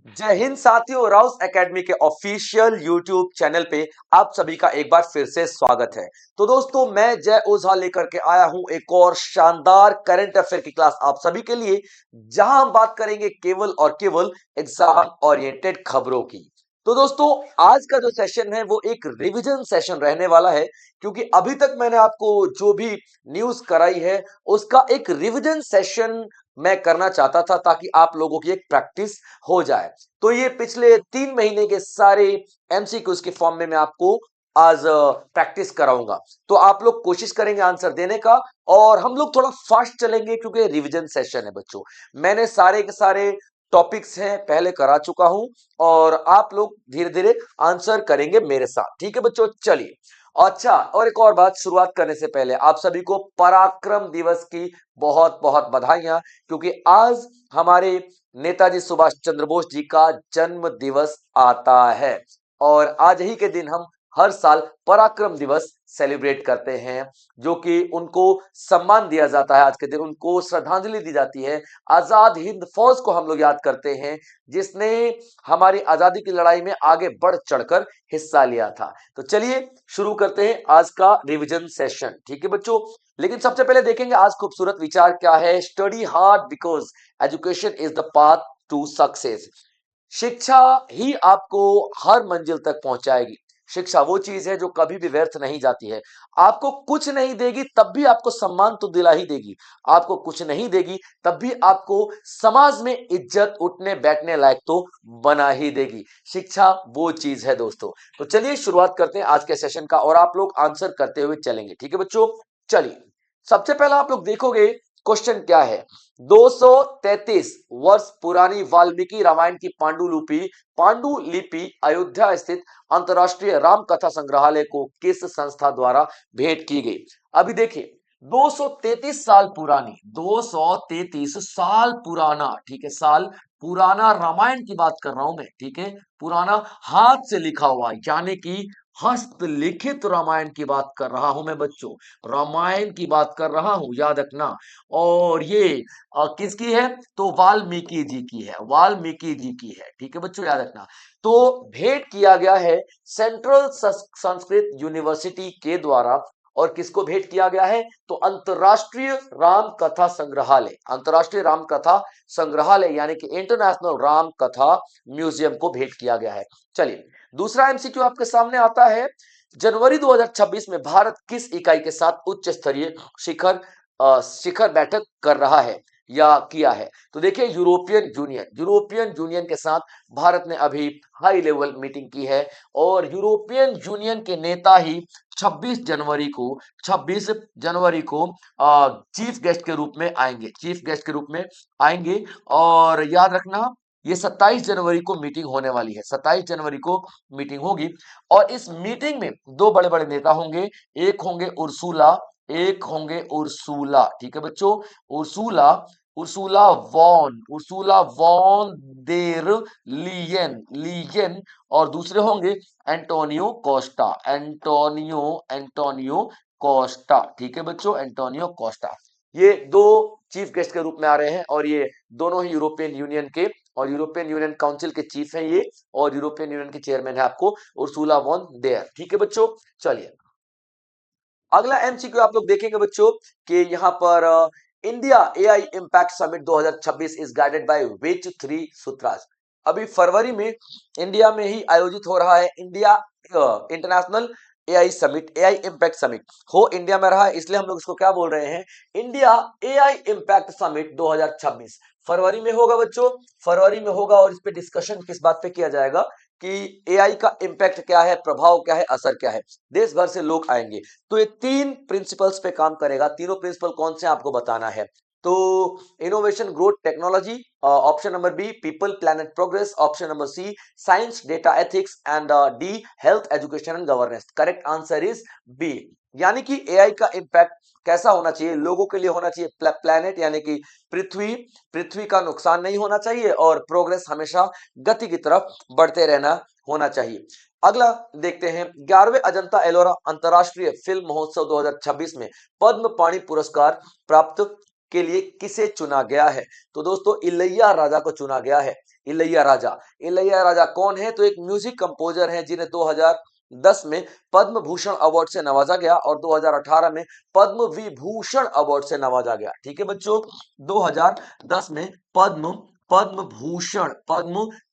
जय हिंद साथियों, Rouse academy के ऑफिशियल यूट्यूब चैनल पे आप सभी का एक बार फिर से स्वागत है। तो दोस्तों, मैं जय ओझा लेकर के आया हूं एक और शानदार करंट अफेयर की क्लास आप सभी के लिए, जहां हम बात करेंगे केवल और केवल एग्जाम ओरिएंटेड खबरों की। तो दोस्तों, आज का जो सेशन है वो एक रिवीजन सेशन रहने वाला है, क्योंकि अभी तक मैंने आपको जो भी न्यूज कराई है उसका एक रिवीजन सेशन मैं करना चाहता था, ताकि आप लोगों की एक प्रैक्टिस हो जाए। तो ये पिछले 3 महीने के सारे एमसीक्यूज के फॉर्म में मैं आपको आज प्रैक्टिस कराऊंगा। तो आप लोग कोशिश करेंगे आंसर देने का, और हम लोग थोड़ा फास्ट चलेंगे क्योंकि रिवीजन सेशन है बच्चों। मैंने सारे के सारे टॉपिक्स हैं पहले करा चुका हूं, और आप लोग धीरे धीरे आंसर करेंगे मेरे साथ। ठीक है बच्चों, चलिए। अच्छा, और एक और बात शुरुआत करने से पहले आप सभी को पराक्रम दिवस की बहुत बहुत बधाइयां, क्योंकि आज हमारे नेताजी सुभाष चंद्र बोस जी का जन्म दिवस आता है। और आज ही के दिन हम हर साल पराक्रम दिवस सेलिब्रेट करते हैं, जो कि उनको सम्मान दिया जाता है। आज के दिन उनको श्रद्धांजलि दी जाती है। आजाद हिंद फौज को हम लोग याद करते हैं, जिसने हमारी आजादी की लड़ाई में आगे बढ़ चढ़कर हिस्सा लिया था। तो चलिए शुरू करते हैं आज का रिवीजन सेशन। ठीक है बच्चों, लेकिन सबसे पहले देखेंगे आज खूबसूरत विचार क्या है। Study hard because education is the path to success. शिक्षा ही आपको हर मंजिल तक पहुंचाएगी। शिक्षा वो चीज है जो कभी भी व्यर्थ नहीं जाती है। आपको कुछ नहीं देगी तब भी आपको सम्मान तो दिला ही देगी। आपको कुछ नहीं देगी तब भी आपको समाज में इज्जत, उठने बैठने लायक तो बना ही देगी। शिक्षा वो चीज है दोस्तों। तो चलिए शुरुआत करते हैं आज के सेशन का, और आप लोग आंसर करते हुए चलेंगे। ठीक है बच्चों, चलिए। सबसे पहला आप लोग देखोगे क्वेश्चन क्या है। 233 वर्ष पुरानी वाल्मीकि रामायण की पांडुलिपि अयोध्या स्थित अंतरराष्ट्रीय राम कथा संग्रहालय को किस संस्था द्वारा भेंट की गई। अभी देखिए, 233 साल पुरानी, 233 साल पुराना, ठीक है, साल पुराना रामायण की बात कर रहा हूं मैं। ठीक है, पुराना हाथ से लिखा हुआ, यानी कि हस्तलिखित रामायण की बात कर रहा हूं मैं बच्चों। रामायण की बात कर रहा हूं, याद रखना। और ये किसकी है? तो वाल्मीकि जी की है, वाल्मीकि जी की है। ठीक है बच्चों, याद रखना। तो भेंट किया गया है सेंट्रल संस्कृत यूनिवर्सिटी के द्वारा। और किसको भेंट किया गया है? तो अंतरराष्ट्रीय राम कथा संग्रहालय, अंतरराष्ट्रीय राम कथा संग्रहालय यानी कि इंटरनेशनल राम कथा म्यूजियम को भेंट किया गया है। चलिए, दूसरा एमसीक्यू आपके सामने आता है। जनवरी 2026 में भारत किस इकाई के साथ उच्च स्तरीय शिखर शिखर बैठक कर रहा है या किया है? तो देखिए, यूरोपियन यूनियन के साथ भारत ने अभी हाई लेवल मीटिंग की है। और यूरोपियन यूनियन के नेता ही 26 जनवरी को चीफ गेस्ट के रूप में आएंगे, चीफ गेस्ट के रूप में आएंगे। और याद रखना, ये 27 जनवरी को मीटिंग होने वाली है, 27 जनवरी को मीटिंग होगी। और इस मीटिंग में दो बड़े बड़े नेता होंगे। एक होंगे उर्सुला, एक होंगे उर्सुला। ठीक है बच्चों, उर्सुला, उर्सुला वॉन देर लीयन। और दूसरे होंगे एंटोनियो कोस्टा, एंटोनियो कोस्टा। ठीक है बच्चों, एंटोनियो कोस्टा। ये दो चीफ गेस्ट के रूप में आ रहे हैं, और ये दोनों ही यूरोपियन यूनियन के और यूरोपियन यूनियन काउंसिल के चीफ हैं ये। और यूरोपियन यूनियन के चेयरमैन है आपको उर्सुला वॉन देयर। ठीक है बच्चों, चलिए। अगला एमसीक्यू आप लोग देखेंगे बच्चों कि यहां पर India AI impact summit 2026 is guided by which three सूत्रास। अभी फरवरी में इंडिया में ही आयोजित हो रहा है India international AI summit, AI impact summit हो इंडिया में रहा है, इसलिए हम लोग इसको क्या बोल रहे हैं? इंडिया एआई इंपैक्ट समिट 2026 फरवरी में होगा बच्चों, फरवरी में होगा। और इस पे डिस्कशन किस बात पे किया जाएगा कि एआई का इंपैक्ट क्या है, प्रभाव क्या है, असर क्या है। देश भर से लोग आएंगे। तो ये तीन प्रिंसिपल्स पे काम करेगा। तीनों प्रिंसिपल कौन से आपको बताना है। तो innovation growth technology, option number B people planet progress, option number C science data ethics, and D health education and governance. Correct answer is B. यानी कि एआई का इंपैक्ट कैसा होना चाहिए? लोगों के लिए होना चाहिए, प्लैनेट यानी कि पृथ्वी, पृथ्वी का नुकसान नहीं होना चाहिए, और प्रोग्रेस हमेशा गति की तरफ बढ़ते रहना होना चाहिए। अगला देखते हैं, 11वें अजंता एलोरा अंतरराष्ट्रीय फिल्म महोत्सव 2026 में पद्म पाणि पुरस्कार प्राप्त के लिए किसे चुना गया है? तो दोस्तों, इलैया राजा को चुना गया है। इलैया राजा। इलैया राजा कौन है? तो एक म्यूजिक कंपोजर है जिन्हें 2010 में पद्म भूषण अवार्ड से नवाजा गया और 2018 में पद्म विभूषण अवार्ड से नवाजा गया। ठीक है बच्चों, 2010 में पद्म पद्म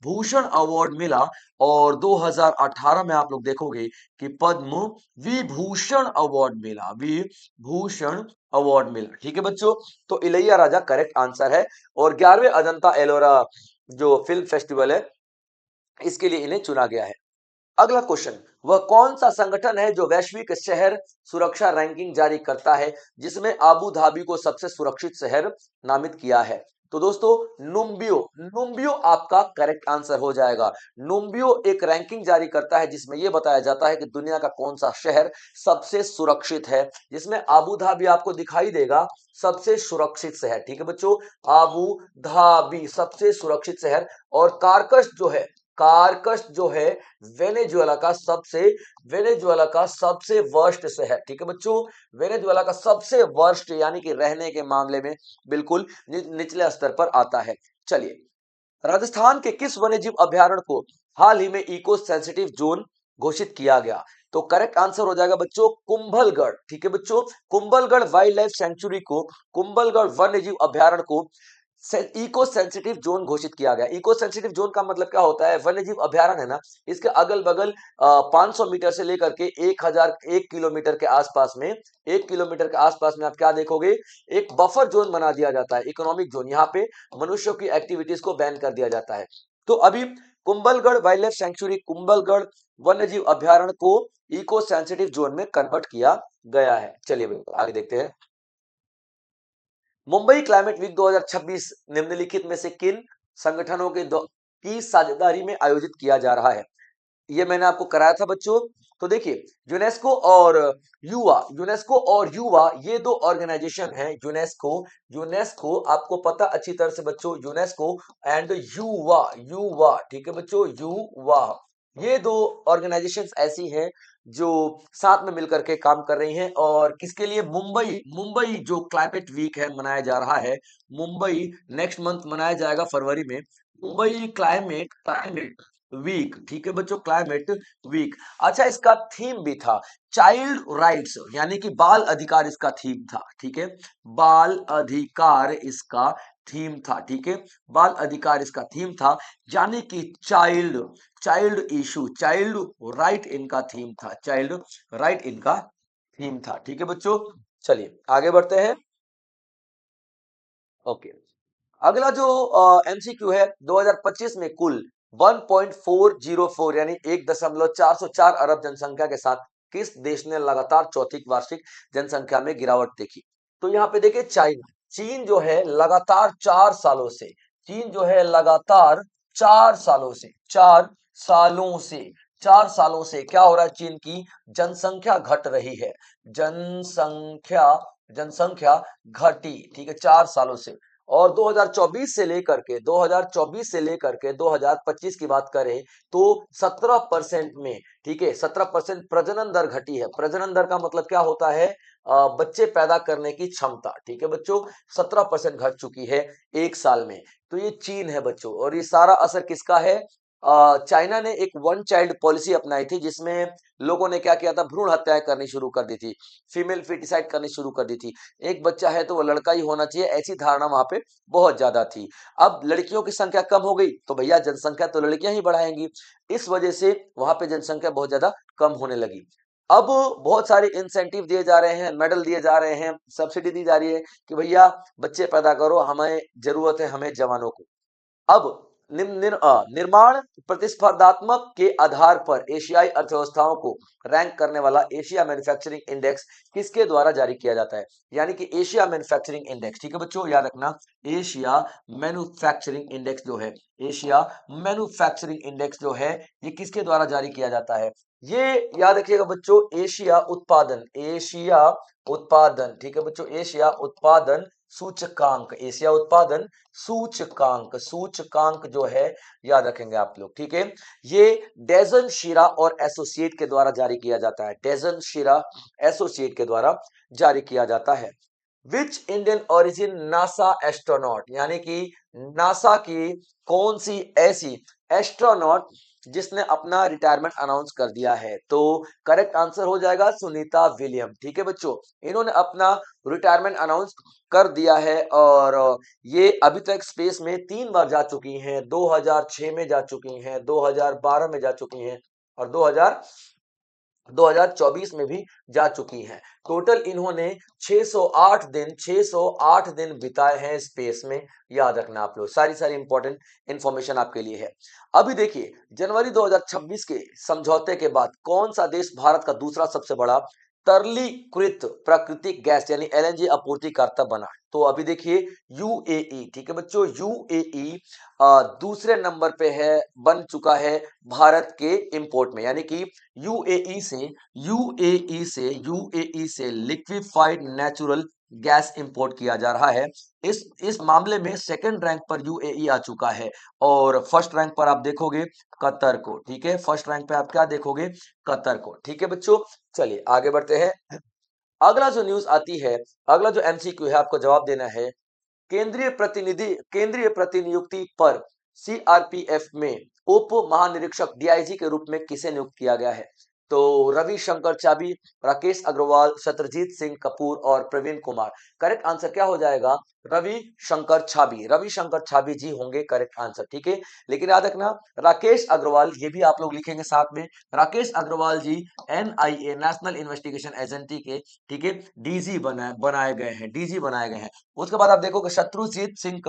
भूषण अवार्ड मिला और 2018 में आप लोग देखोगे कि पद्म विभूषण अवार्ड मिला, विभूषण अवार्ड मिला। ठीक है बच्चों, तो इलैया राजा करेक्ट आंसर है। और 11वें अजंता एलोरा जो फिल्म फेस्टिवल है, इसके लिए इन्हें चुना गया है। अगला क्वेश्चन, वह कौन सा संगठन है जो वैश्विक शहर सुरक्षा रैंकिंग जारी करता है जिसमें आबू धाबी को सबसे सुरक्षित शहर नामित किया है? तो दोस्तों, नुम्बियो, नुम्बियो आपका करेक्ट आंसर हो जाएगा। नुम्बियो एक रैंकिंग जारी करता है जिसमें यह बताया जाता है कि दुनिया का कौन सा शहर सबसे सुरक्षित है, जिसमें आबू धाबी आपको दिखाई देगा सबसे सुरक्षित शहर। ठीक है बच्चों, आबू धाबी सबसे सुरक्षित शहर। और कारकश जो है वेनेजुएला का सबसे वर्स्ट शहर। ठीक है बच्चों, वेनेजुएला का सबसे वर्स्ट यानी कि रहने के मामले में बिल्कुल निचले स्तर पर आता है। चलिए, राजस्थान के किस वन्यजीव अभयारण्य को हाल ही में इको सेंसिटिव जोन घोषित किया गया? तो करेक्ट आंसर हो जाएगा बच्चों कुंभलगढ़। ठीक है बच्चों, कुंभलगढ़ वाइल्ड लाइफ सेंचुरी को, कुंभलगढ़ वन्यजीव अभयारण्य को इको सेंसिटिव जोन घोषित किया गया। इको सेंसिटिव जोन का मतलब क्या होता है? वन्यजीव अभयारण्य है ना, इसके अगल बगल 500 मीटर से लेकर के 1 किलोमीटर के आसपास में, 1 किलोमीटर के आसपास में आप क्या देखोगे? एक बफर जोन बना दिया जाता है, इकोनॉमिक जोन। यहाँ पे मनुष्यों की एक्टिविटीज को बैन कर दिया जाता है। तो अभी Kumbhalgarh wild life sanctuary, Kumbhalgarh वन्यजीव अभयारण्य को इको सेंसिटिव जोन में कन्वर्ट किया गया है। चलिए आगे देखते हैं। मुंबई क्लाइमेट वीक 2026 निम्नलिखित में से किन संगठनों की साझेदारी में आयोजित किया जा रहा है? ये मैंने आपको कराया था बच्चों। तो देखिए, यूनेस्को और युवा ये दो ऑर्गेनाइजेशन हैं। यूनेस्को आपको पता अच्छी तरह से बच्चों, यूनेस्को एंड युवा। ठीक है बच्चों, युवा, ये दो ऑर्गेनाइजेशंस ऐसी हैं जो साथ में मिलकर के काम कर रही हैं। और किसके लिए? मुंबई जो क्लाइमेट वीक है मनाया जा रहा है, मुंबई नेक्स्ट मंथ मनाया जाएगा फरवरी में, मुंबई क्लाइमेट वीक। ठीक है बच्चों, क्लाइमेट वीक। अच्छा, इसका थीम भी था चाइल्ड राइट्स, यानी कि बाल अधिकार इसका थीम था। ठीक है, बाल अधिकार इसका थीम था। ठीक है, बाल अधिकार इसका थीम था, यानी कि चाइल्ड राइट इनका थीम था, चाइल्ड राइट इनका थीम था। ठीक है बच्चों, चलिए आगे बढ़ते हैं। ओके, अगला जो एमसीक्यू है, 2025 में कुल 1.404 यानी 1.404 अरब जनसंख्या के साथ किस देश ने लगातार चौथी वार्षिक जनसंख्या में गिरावट देखी? तो यहाँ पे देखिए, चीन जो है लगातार 4 सालों से, चीन जो है लगातार 4 सालों से, 4 सालों से क्या हो रहा है? चीन की जनसंख्या घट रही है, जनसंख्या जनसंख्या घटी। ठीक है, 4 सालों से। और 2024 से लेकर के 2025 की बात करें तो 17% में, ठीक है, 17% प्रजनन दर घटी है। प्रजनन दर का मतलब क्या होता है? बच्चे पैदा करने की क्षमता। ठीक है बच्चों, 17% घट चुकी है 1 साल में। तो ये चीन है बच्चों, और ये सारा असर किसका है? चाइना ने एक वन चाइल्ड पॉलिसी अपनाई थी जिसमें लोगों ने क्या किया था? भ्रूण हत्याएं करनी शुरू कर दी थी, फीमेल फिटिसाइड करनी शुरू कर दी थी। एक बच्चा है तो वो लड़का ही होना चाहिए, ऐसी धारणा वहां पे बहुत ज्यादा थी। अब लड़कियों की संख्या कम हो गई तो भैया जनसंख्या तो लड़कियां ही बढ़ाएंगी, इस वजह से वहां पे जनसंख्या बहुत ज्यादा कम होने लगी। अब बहुत सारे इंसेंटिव दिए जा रहे हैं, मेडल दिए जा रहे हैं, सब्सिडी दी जा रही है कि भैया बच्चे पैदा करो, हमें जरूरत है, हमें जवानों को। अब निर्माण प्रतिस्पर्धात्मक के आधार पर एशियाई अर्थव्यवस्थाओं को रैंक करने वाला एशिया मैन्युफैक्चरिंग इंडेक्स किसके द्वारा जारी किया जाता है? यानी कि एशिया मैन्युफैक्चरिंग इंडेक्स। ठीक है बच्चों, याद रखना, एशिया मैन्युफैक्चरिंग इंडेक्स जो है, एशिया मैन्युफैक्चरिंग इंडेक्स जो है, ये किसके द्वारा जारी किया जाता है? ये याद रखिएगा बच्चों, एशिया उत्पादन। ठीक है बच्चों, एशिया उत्पादन सूचकांक, एशिया उत्पादन सूचकांक जो है, याद रखेंगे आप लोग। ठीक है, ये डेजन शीरा और एसोसिएट के द्वारा जारी किया जाता है, डेजन शीरा एसोसिएट के द्वारा जारी किया जाता है। Which Indian origin NASA astronaut, यानी कि नासा की कौन सी ऐसी एस्ट्रोनॉट जिसने अपना रिटायरमेंट अनाउंस कर दिया है। तो करेक्ट आंसर हो जाएगा सुनीता विलियम। ठीक है बच्चों, इन्होंने अपना रिटायरमेंट अनाउंस कर दिया है और ये अभी तक स्पेस में 3 बार जा चुकी हैं। 2006 में जा चुकी हैं, 2012 में जा चुकी हैं और 2024 में भी जा चुकी हैं। टोटल इन्होंने 608 दिन बिताए हैं स्पेस में। याद रखना आप लोग, सारी सारी इंपॉर्टेंट इंफॉर्मेशन आपके लिए है। अभी देखिए, जनवरी 2026 के समझौते के बाद कौन सा देश भारत का दूसरा सबसे बड़ा तरलीकृत प्राकृतिक गैस यानी एलएनजी आपूर्तिकर्ता बना? तो अभी देखिए, यूएई। ठीक है बच्चों, यूएई दूसरे नंबर पे है, बन चुका है भारत के इंपोर्ट में, यानी कि यूएई से लिक्विफाइड नेचुरल गैस इंपोर्ट किया जा रहा है। इस मामले में सेकंड रैंक पर यूएई आ चुका है और फर्स्ट रैंक पर आप देखोगे कतर को। ठीक है, फर्स्ट रैंक पे आप क्या देखोगे? कतर को। ठीक है बच्चों, चलिए आगे बढ़ते हैं। अगला जो न्यूज आती है, अगला जो एमसीक्यू है, आपको जवाब देना है। केंद्रीय प्रतिनियुक्ति पर सीआरपीएफ में उप महानिरीक्षक डीआईजी के रूप में किसे नियुक्त किया गया है? तो रविशंकर चाबी, राकेश अग्रवाल, सत्यजीत सिंह कपूर और प्रवीण कुमार। करेक्ट आंसर क्या हो जाएगा? रविशंकर छाबी जी होंगे करेक्ट आंसर। ठीक है, लेकिन याद रखना राकेश अग्रवाल, ये भी आप लोग लिखेंगे साथ में। राकेश अग्रवाल जी एनआईए नेशनल इन्वेस्टिगेशन एजेंसी के, ठीक है, डीजी बनाए गए हैं, डीजी बनाए गए हैं। उसके बाद आप देखोगे शत्रुजीत सिंह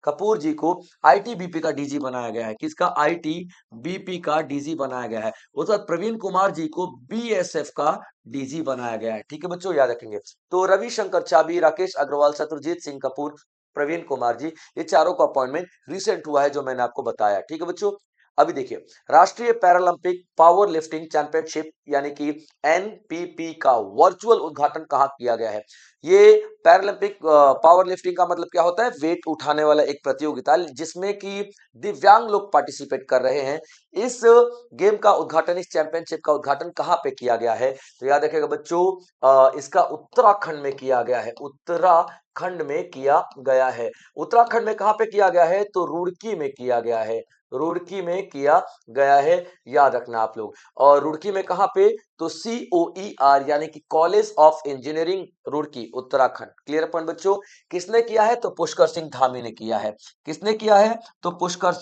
कपूर जी को आईटीबीपी का डीजी बनाया गया है। किसका? आईटीबीपी का डीजी बनाया गया है। उसके बाद प्रवीण कुमार जी को बीएसएफ का डीजी बनाया गया है। ठीक है बच्चों, याद रखेंगे। तो रविशंकर चाबी, राकेश अग्रवाल, शत्रुजीत सिंह कपूर, प्रवीण कुमार जी, ये चारों का अपॉइंटमेंट रिसेंट हुआ है, जो मैंने आपको बताया। ठीक है बच्चों, अभी देखिए, राष्ट्रीय पैरालंपिक पावर लिफ्टिंग चैंपियनशिप यानी कि एनपीपी का वर्चुअल उद्घाटन कहाँ किया गया है? ये पैरालंपिक पावर लिफ्टिंग का मतलब क्या होता है? वेट उठाने वाला एक प्रतियोगिता जिसमें कि दिव्यांग लोग पार्टिसिपेट कर रहे हैं। इस गेम का उद्घाटन, इस चैंपियनशिप का उद्घाटन कहाँ पे किया गया है? तो याद रखिएगा बच्चों, इसका उत्तराखंड में किया गया है। उत्तराखंड में किया गया है। उत्तराखंड में कहाँ पे किया गया है? तो रुड़की में किया गया है। रुड़की में किया गया है, याद रखना आप लोग। और रुड़की में कहां पे? तो COER यानी कि college of engineering Roorkee, Uttarakhand. Clear point बच्चों। किसने किया है? तो पुष्कर सिंह धामी ने किया है। किसने किया है? तो पुष्कर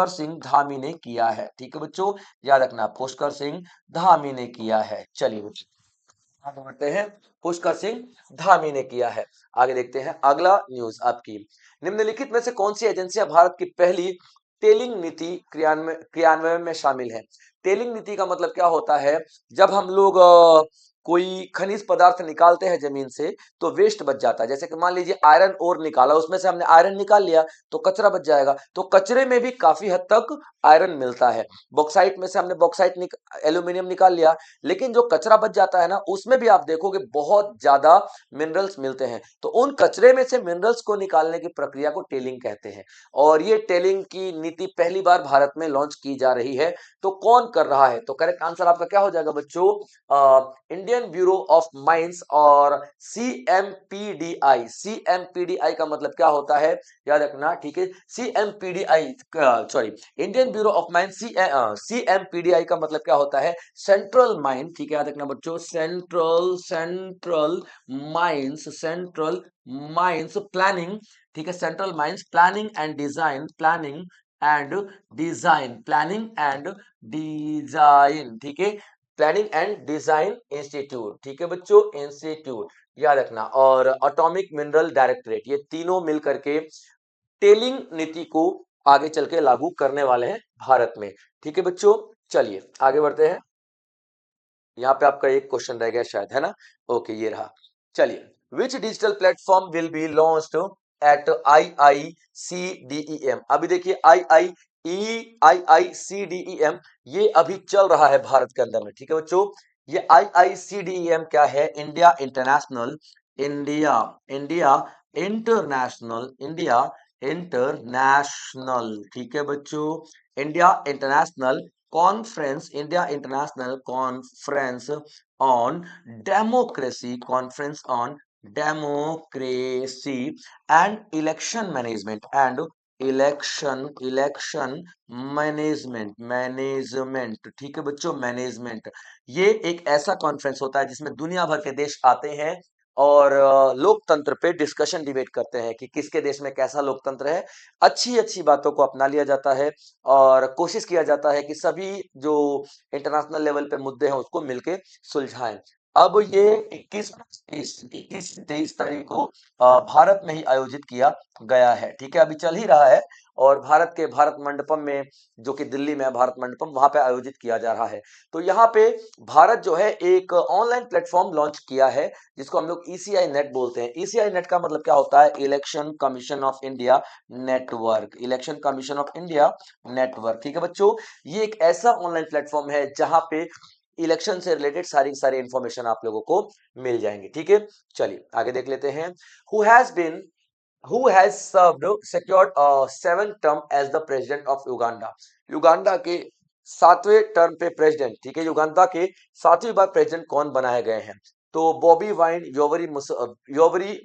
सिंह धामी ने किया है। ठीक है बच्चों, याद रखना, पुष्कर सिंह धामी ने किया है। चलिए बच्चों, आगे बढ़ते हैं। पुष्कर सिंह धामी ने किया है। आगे देखते हैं अगला न्यूज आपकी। निम्नलिखित में से कौन सी एजेंसियां भारत की पहली टेलिंग नीति क्रियान्वयन में शामिल है? टेलिंग नीति का मतलब क्या होता है? जब हम लोग कोई खनिज पदार्थ निकालते हैं जमीन से, तो वेस्ट बच जाता है। जैसे कि मान लीजिए आयरन ओर निकाला, उसमें से हमने आयरन निकाल लिया, तो कचरा बच जाएगा। तो कचरे में भी काफी हद तक आयरन मिलता है। बॉक्साइट में से हमने एल्यूमिनियम निकाल लिया, लेकिन जो कचरा बच जाता है ना, उसमें भी आप देखोगे बहुत ज्यादा मिनरल्स मिलते हैं। तो उन कचरे में से मिनरल्स को निकालने की प्रक्रिया को टेलिंग कहते हैं। और ये टेलिंग की नीति पहली बार भारत में लॉन्च की जा रही है। तो कौन कर रहा है? तो करेक्ट आंसर आपका क्या हो जाएगा बच्चों? इंडियन ब्यूरो ऑफ माइंस और CMPDI। CMPDI का मतलब क्या होता है? याद रखना, ठीक है। CMPDI, sorry, Indian bureau of mines, CMPDI का मतलब क्या होता है? Central mine. ठीक है, याद रखना बच्चों, सेंट्रल माइंस प्लानिंग। ठीक है, central mines planning and design, planning and design. ठीक है, प्लानिंग एंड डिजाइन इंस्टीट्यूट। ठीक है बच्चों, इंस्टीट्यूट, याद रखना। और एटॉमिक मिनरल डायरेक्टरेट, ये तीनों मिलकर के टेलिंग नीति को आगे चल के लागू करने वाले हैं भारत में। ठीक है बच्चों, चलिए आगे बढ़ते हैं। यहाँ पे आपका एक क्वेश्चन रह गया शायद, है ना? ओके, ये रहा। चलिए, which digital platform will be launched at IICDEM? अभी देखिए, IICDEM ये अभी चल रहा है भारत के अंदर में। ठीक है बच्चों, ये IICDEM क्या है? इंडिया इंटरनेशनल, ठीक है बच्चों, India international conference on democracy, conference on democracy and election management and election management. ठीक है बच्चों, मैनेजमेंट। ये एक ऐसा कॉन्फ्रेंस होता है जिसमें दुनिया भर के देश आते हैं और लोकतंत्र पे डिस्कशन डिबेट करते हैं कि किसके देश में कैसा लोकतंत्र है। अच्छी अच्छी बातों को अपना लिया जाता है और कोशिश किया जाता है कि सभी जो इंटरनेशनल लेवल पे मुद्दे हैं उसको मिलके सुलझाएं। अब ये 21 23 तारीख को भारत में ही आयोजित किया गया है। ठीक है, अभी चल ही रहा है और भारत के भारत मंडपम में, जो कि दिल्ली में है भारत मंडपम, वहां पे आयोजित किया जा रहा है। तो यहाँ पे भारत जो है एक ऑनलाइन प्लेटफॉर्म लॉन्च किया है जिसको हम लोग ईसीआई नेट बोलते हैं। ईसीआई नेट का मतलब क्या होता है? Election commission of India network. Election commission of India network. ठीक है बच्चों, ये एक ऐसा ऑनलाइन प्लेटफॉर्म है जहां पे इलेक्शन से रिलेटेड सारी सारी इंफॉर्मेशन आप लोगों को मिल जाएंगी। ठीक है, चलिए आगे देख लेते हैं। Who has been who has served secured a 7th term as the president of Uganda। Uganda के 7वें टर्म पे प्रेसिडेंट, ठीक है, युगांडा के 7वीं बार प्रेसिडेंट कौन बनाए गए हैं? तो Bobby Wine, Yoweri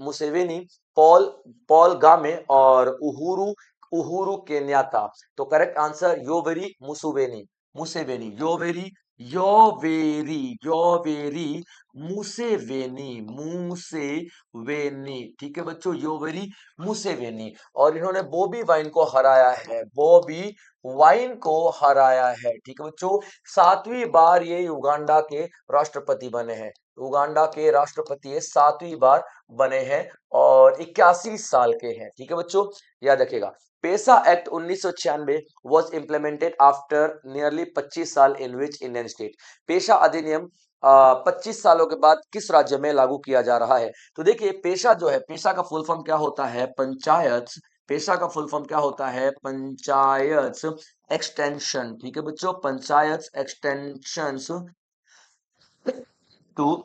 Museveni, Paul Paul Kagame और उहुरु उहुरु केन्याता। तो correct answer Yoweri Museveni. Museveni, Yoweri Yoweri Yoweri Museveni Museveni. ठीक है बच्चों, योवेरी मुसेवेनी। और इन्होंने बॉबी वाइन को हराया है। बॉबी वाइन को हराया है। ठीक है बच्चों, 7वीं बार ये युगांडा के राष्ट्रपति बने हैं। युगांडा के राष्ट्रपति ये 7वीं बार बने हैं और 81 साल के हैं। ठीक है बच्चों, याद रखिएगा। पेसा act 1996 was implemented after nearly 25 साल in which Indian state। पेशा अधिनियम 25 सालों के बाद किस राज्य में लागू किया जा रहा है? तो देखिए, पेशा जो है, पेशा का फुल फॉर्म क्या होता है? पंचायत। पेशा का फुल फॉर्म क्या होता है? पंचायत एक्सटेंशन। ठीक है बच्चों, panchayat extension to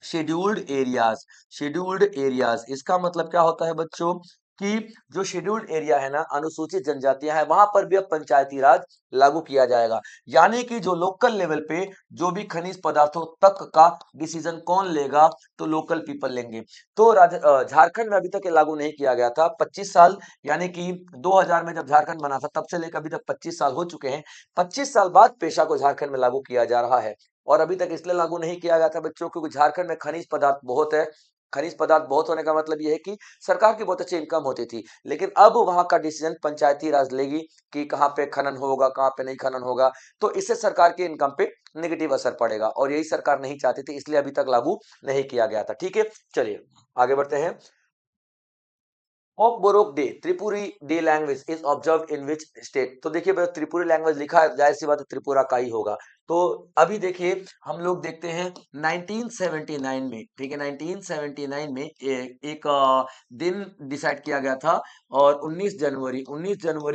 scheduled areas. Scheduled areas इसका मतलब क्या होता है बच्चों? कि जो शेड्यूल्ड एरिया है ना, अनुसूचित जनजातियां हैं, वहां पर भी अब पंचायती राज लागू किया जाएगा। यानी कि जो लोकल लेवल पे जो भी खनिज पदार्थों तक का डिसीजन कौन लेगा? तो लोकल पीपल लेंगे। तो झारखंड में अभी तक ये लागू नहीं किया गया था। 25 साल, यानी कि 2000 में जब झारखंड बना था तब से लेकर अभी तक 25 साल हो चुके हैं। 25 साल बाद पेशा को झारखंड में लागू किया जा रहा है। और अभी तक इसलिए लागू नहीं किया गया था बच्चों क्योंकि झारखंड में खनिज पदार्थ बहुत है। खनिज पदार्थ बहुत होने का मतलब यह है कि सरकार की बहुत अच्छी इनकम होती थी। लेकिन अब वहां का डिसीजन पंचायती राज लेगी कि कहाँ पे खनन होगा, कहाँ पे नहीं खनन होगा। तो इससे सरकार की इनकम पे नेगेटिव असर पड़ेगा और यही सरकार नहीं चाहती थी, इसलिए अभी तक लागू नहीं किया गया था। ठीक है, चलिए आगे बढ़ते हैं। Of Borok day, Tripuri day language is observe in which state. तो देखिए त्रिपुरी लैंग्वेज लिखा है, जाहिर सी बात है त्रिपुरा का ही होगा। तो अभी देखिए हम लोग देखते हैं 1979 में, ठीक है, 1979 में एक दिन डिसाइड किया गया था और 19 जनवरी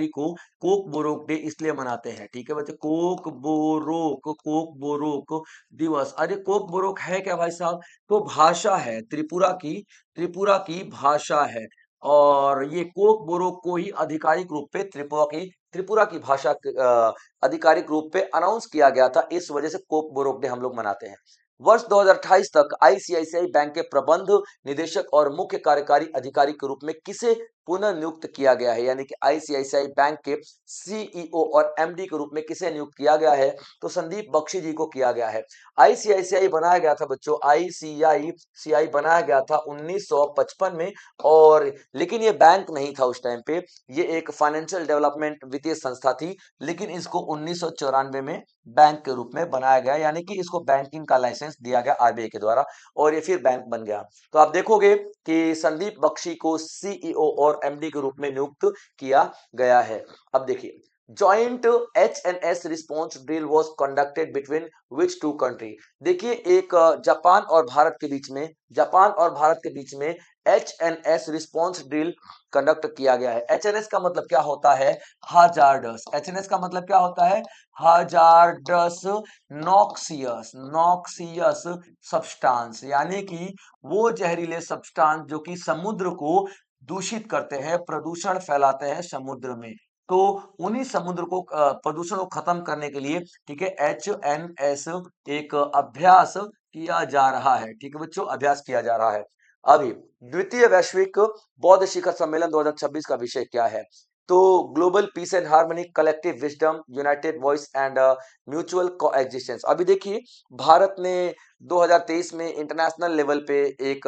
को कोक बोरोक डे इसलिए मनाते हैं। ठीक है बच्चे, कोक बोरोक दिवस। अरे कोक बोरोक है क्या भाई साहब? तो भाषा है, त्रिपुरा की भाषा है। और ये कोक बोरोक को ही आधिकारिक रूप पे त्रिपुरा की भाषा आधिकारिक रूप पे अनाउंस किया गया था। इस वजह से कोक बोरोक डे हम लोग मनाते हैं। वर्ष 2028 तक आईसीआईसीआई बैंक के प्रबंध निदेशक और मुख्य कार्यकारी अधिकारी के रूप में किसे पुनर्नियुक्त किया गया है? यानी कि आईसीआईसीआई बैंक के सीईओ और एमडी के रूप में किसे नियुक्त किया गया है? तो संदीप बख्शी जी को किया गया है। आईसीआईसीआई बनाया गया था बच्चों, आईसीआईसीआई बनाया गया था 1955 में। और लेकिन ये बैंक नहीं था उस टाइम पे, ये एक फाइनेंशियल डेवलपमेंट वित्तीय संस्था थी। लेकिन इसको 1994 में बैंक के रूप में बनाया गया, यानी कि इसको बैंकिंग का लाइसेंस दिया गया आरबीआई के द्वारा और ये फिर बैंक बन गया। तो आप देखोगे कि संदीप बख्शी को सीईओ और एमडी के रूप में नियुक्त किया गया है। अब देखिए, joint HNS response drill was conducted between which two country. देखिए एक जापान और भारत के बीच में एचएनएस रिस्पॉन्स ड्रिल कंडक्ट किया गया है। एचएनएस का मतलब क्या होता है? हाजार्डस। एचएनएस का मतलब क्या होता है? हाजार्डस नॉक्सियस सब्सटेंस, यानी कि वो जहरीले सब्सटेंस जो कि समुद्र को दूषित करते हैं, प्रदूषण फैलाते हैं समुद्र में। तो उन्हीं समुद्र को प्रदूषण को खत्म करने के लिए, ठीक है, एच एन एस एक अभ्यास किया जा रहा है। ठीक है बच्चों, अभ्यास किया जा रहा है। अभी द्वितीय वैश्विक बौद्ध शिखर सम्मेलन 2026 का विषय क्या है? तो global piece and harmony, collective wisdom, United voice and mutual coexistence. अभी देखिए, भारत ने 2023 में इंटरनेशनल लेवल पे एक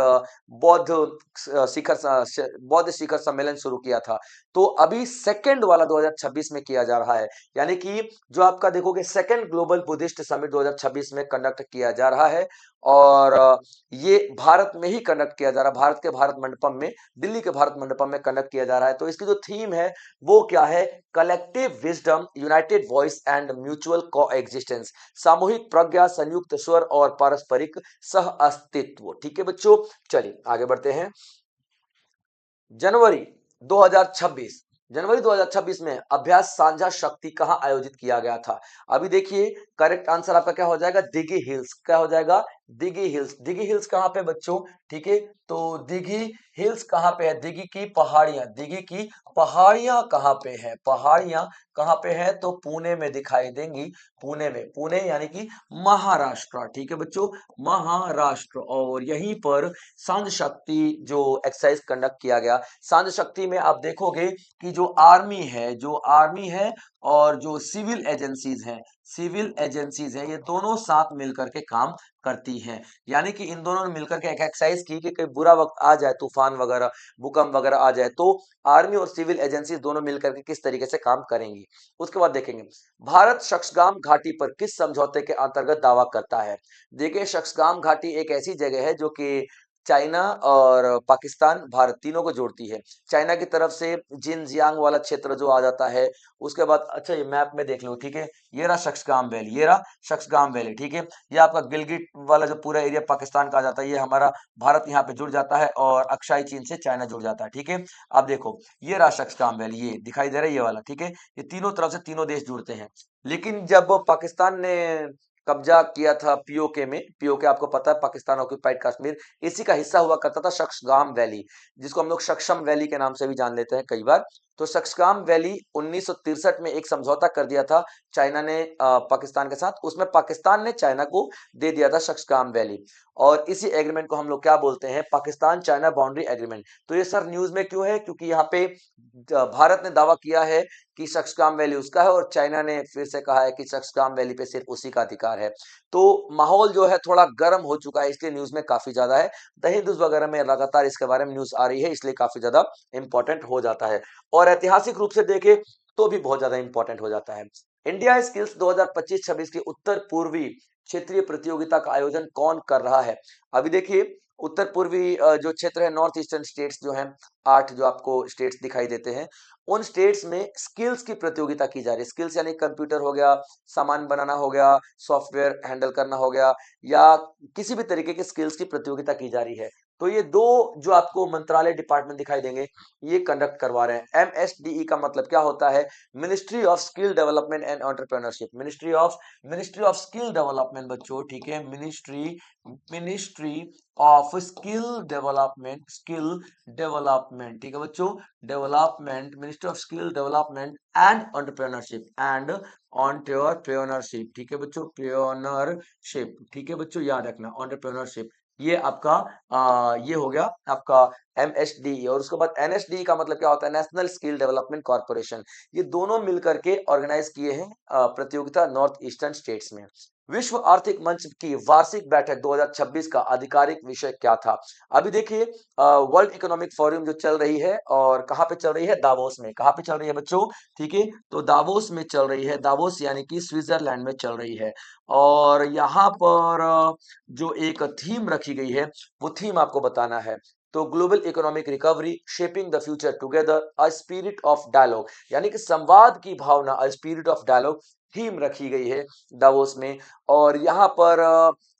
बौद्ध शिखर सम्मेलन शुरू किया था। तो अभी सेकंड वाला 2026 में किया जा रहा है। यानी कि जो आपका देखोगे सेकंड ग्लोबल बुद्धिस्ट समिट 2026 में कंडक्ट किया जा रहा है। और ये भारत में ही कंडक्ट किया जा रहा है, भारत के भारत मंडपम में, दिल्ली के भारत मंडपम में कंडक्ट किया जा रहा है। तो इसकी जो थीम है वो क्या है? Collective wisdom, United voice and mutual coexistence. सामूहिक प्रज्ञा, संयुक्त स्वर और पारस्परिक सह अस्तित्व। ठीक है बच्चों, चलिए आगे बढ़ते हैं। जनवरी 2026, जनवरी 2026 में अभ्यास साझा शक्ति कहां आयोजित किया गया था? अभी देखिए, करेक्ट आंसर आपका क्या हो जाएगा? दिघी हिल्स। क्या हो जाएगा? दिघी हिल्स। दिघी हिल्स कहां पे बच्चों? ठीक है, तो दिघी हिल्स कहां पे है? दिघी की पहाड़ियां, दिघी की पहाड़ियां कहां पे है? पहाड़ियां कहां पे है? तो पुणे में दिखाई देंगी। पुणे में, पुणे यानी कि महाराष्ट्र। ठीक है बच्चों, महाराष्ट्र। और यहीं पर सांझ शक्ति जो एक्सरसाइज कंडक्ट किया गया। सांझ शक्ति में आप देखोगे कि जो आर्मी है, और जो सिविल एजेंसीज हैं, ये दोनों साथ मिलकर के काम करती हैं। यानी कि इन दोनों ने मिलकर के एक एक्सरसाइज की कि कोई बुरा वक्त आ जाए, तूफान वगैरह, भूकंप वगैरह आ जाए, तो आर्मी और सिविल एजेंसी दोनों मिलकर के किस तरीके से काम करेंगी। उसके बाद देखेंगे, भारत शक्सगाम घाटी पर किस समझौते के अंतर्गत दावा करता है? देखिए, शक्सगाम घाटी एक ऐसी जगह है जो कि चाइना और पाकिस्तान, भारत तीनों को जोड़ती है। चाइना की तरफ से जिनजियांग वाला क्षेत्र जो आ जाता है, उसके बाद अच्छा ये मैप में देख लो। ठीक है, ये रहा शक्सगाम वैली, ये रहा शक्सगाम वैली। ठीक है, ये आपका गिलगिट वाला जो पूरा एरिया पाकिस्तान का आ जाता है, ये हमारा भारत यहाँ पे जुड़ जाता है, और अक्साई चीन से चाइना जुड़ जाता है। ठीक है, अब देखो, ये रहा शक्सगाम वैली, ये दिखाई दे रहा है ये वाला। ठीक है, ये तीनों तरफ से तीनों देश जुड़ते हैं। लेकिन जब पाकिस्तान ने कब्जा किया था पीओके में, पीओके आपको पता है, पाकिस्तान ऑक्यूपाइड कश्मीर, इसी का हिस्सा हुआ करता था शक्सगाम वैली, जिसको हम लोग सक्षम वैली के नाम से भी जान लेते हैं कई बार। तो शक्सगाम वैली 1963 में एक समझौता कर दिया था चाइना ने पाकिस्तान के साथ। उसमें पाकिस्तान ने चाइना को दे दिया था शक्सगाम वैली, और इसी एग्रीमेंट को हम लोग क्या बोलते हैं? Pakistan China boundary agreement. तो ये सर न्यूज में क्यों है? क्योंकि यहाँ पे भारत ने दावा किया है कि शक्सगाम वैली उसका है, और चाइना ने फिर से कहा है कि शक्सगाम वैली पे सिर्फ उसी का अधिकार है। तो माहौल जो है थोड़ा गर्म हो चुका है, इसलिए न्यूज में काफी ज्यादा है। द हिंदू वगैरह में लगातार इसके बारे में न्यूज आ रही है, इसलिए काफी ज्यादा इंपॉर्टेंट हो जाता है। और ऐतिहासिक रूप से देखें तो भी बहुत ज्यादा इंपॉर्टेंट हो जाता है। इंडिया स्किल्स 2025-26 की उत्तर पूर्वी क्षेत्रीय प्रतियोगिता का आयोजन कौन कर रहा है? अभी देखिए, उत्तर पूर्वी जो क्षेत्र है, नॉर्थ ईस्टर्न स्टेट्स जो हैं, 8 जो आपको स्टेट्स दिखाई देते हैं, उन स्टेट्स में स्किल्स की प्रतियोगिता की जा रही है। स्किल्स यानी कंप्यूटर हो गया, सामान बनाना हो गया, सॉफ्टवेयर हैंडल करना हो गया, या किसी भी तरीके की स्किल्स की प्रतियोगिता की जा रही है। तो ये दो जो आपको मंत्रालय डिपार्टमेंट दिखाई देंगे, ये कंडक्ट करवा रहे हैं। एमएसडीई का मतलब क्या होता है? Ministry of skill development and entrepreneurship. Ministry of skill development बच्चों। ठीक है, मिनिस्ट्री ऑफ स्किल डेवलपमेंट। ठीक है बच्चों, development, ministry of skill development and entrepreneurship. ठीक है बच्चों, प्योनरशिप। ठीक है बच्चों, याद रखना, एंटरप्रेन्योरशिप। ये आपका ये हो गया आपका एमएसडी। और उसके बाद एनएसडी का मतलब क्या होता है? National skill development corporation. ये दोनों मिलकर के ऑर्गेनाइज किए हैं प्रतियोगिता नॉर्थ ईस्टर्न स्टेट्स में। विश्व आर्थिक मंच की वार्षिक बैठक 2026 का आधिकारिक विषय क्या था? अभी देखिए, वर्ल्ड इकोनॉमिक फोरम जो चल रही है, और कहाँ पे चल रही है? दावोस में। कहाँ पे चल रही है बच्चों? ठीक है, तो दावोस में चल रही है। दावोस यानी कि स्विट्जरलैंड में चल रही है। और यहाँ पर जो एक थीम रखी गई है, वो थीम आपको बताना है। तो global economic recovery, shaping the future together, a spirit of dialogue, यानी कि संवाद की भावना, a spirit of dialogue theme रखी गई है दावोस में। और यहाँ पर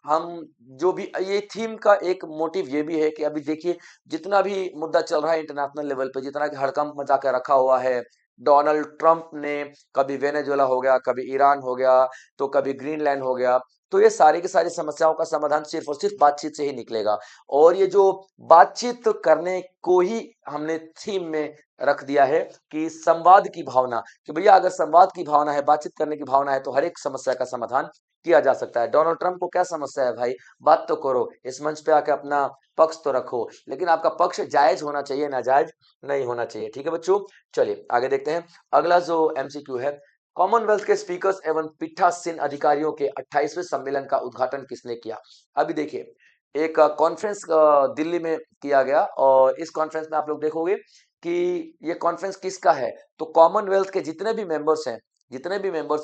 हम जो भी ये थीम का एक मोटिव ये भी है कि अभी देखिए, जितना भी मुद्दा चल रहा है इंटरनेशनल लेवल पे, जितना कि हड़कंप मचा के रखा हुआ है डोनाल्ड ट्रंप ने, कभी वेनेजुएला हो गया, कभी ईरान हो गया, तो कभी ग्रीनलैंड हो गया, तो ये सारी की सारी समस्याओं का समाधान सिर्फ और सिर्फ बातचीत से ही निकलेगा। और ये जो बातचीत करने को ही हमने थीम में रख दिया है कि संवाद की भावना, कि भैया अगर संवाद की भावना है, बातचीत करने की भावना है, तो हर एक समस्या का समाधान किया जा सकता है। डोनाल्ड ट्रंप को क्या समस्या है भाई, बात तो करो, इस मंच पे आके अपना पक्ष तो रखो, लेकिन आपका पक्ष जायज होना चाहिए, नाजायज नहीं होना चाहिए। ठीक है बच्चों, चलिए आगे देखते हैं। अगला जो एमसीक्यू है, कॉमनवेल्थ के स्पीकर्स एवं पीठासीन अधिकारियों के 28वें सम्मेलन का उद्घाटन किसने किया? अभी देखिए, एक कॉन्फ्रेंस दिल्ली में किया गया, और इस कॉन्फ्रेंस में आप लोग देखोगे कि ये कॉन्फ्रेंस किसका है, तो कॉमनवेल्थ के जितने भी मेंबर्स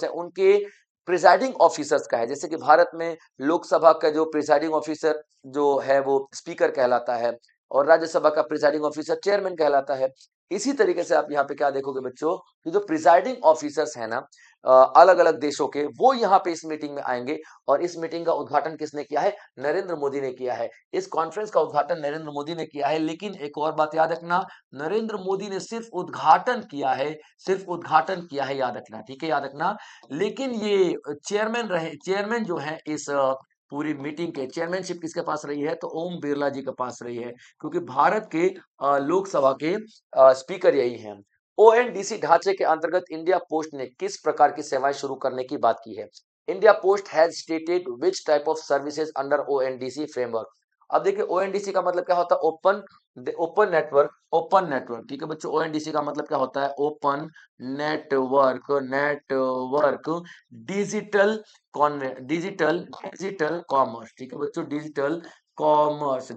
हैं, उनके प्रिजाइडिंग ऑफिसर्स का है। जैसे कि भारत में लोकसभा का जो प्रिजाइडिंग ऑफिसर जो है वो स्पीकर कहलाता है, और राज्यसभा का प्रिजाइडिंग ऑफिसर चेयरमैन कहलाता है। इसी तरीके से आप यहाँ पे क्या देखोगे बच्चों, कि जो प्रिजाइडिंग ऑफिसर्स है ना अलग अलग देशों के, वो यहाँ पे इस मीटिंग में आएंगे। और इस मीटिंग का उद्घाटन किसने किया है? नरेंद्र मोदी ने किया है। इस कॉन्फ्रेंस का उद्घाटन नरेंद्र मोदी ने किया है। लेकिन एक और बात याद रखना, नरेंद्र मोदी ने सिर्फ उद्घाटन किया है, सिर्फ उद्घाटन किया है, याद रखना, ठीक है, याद रखना। लेकिन ये चेयरमैन जो है इस पूरी मीटिंग के चेयरमैनशिप किसके पास रही है? तो ओम बिरला जी के पास रही है, क्योंकि भारत के लोकसभा के स्पीकर यही हैं। ओएनडीसी ढांचे के अंतर्गत इंडिया पोस्ट ने किस प्रकार की सेवाएं शुरू करने की बात की है? India post has stated which type of services under ONDC framework. अब देखिए, ओएनडीसी का मतलब क्या होता है? ओपन नेटवर्क, ठीक है बच्चों। ओएनडीसी का मतलब क्या होता है? Open network digital digital commerce, ठीक है बच्चों, डिजिटल कॉमर्स,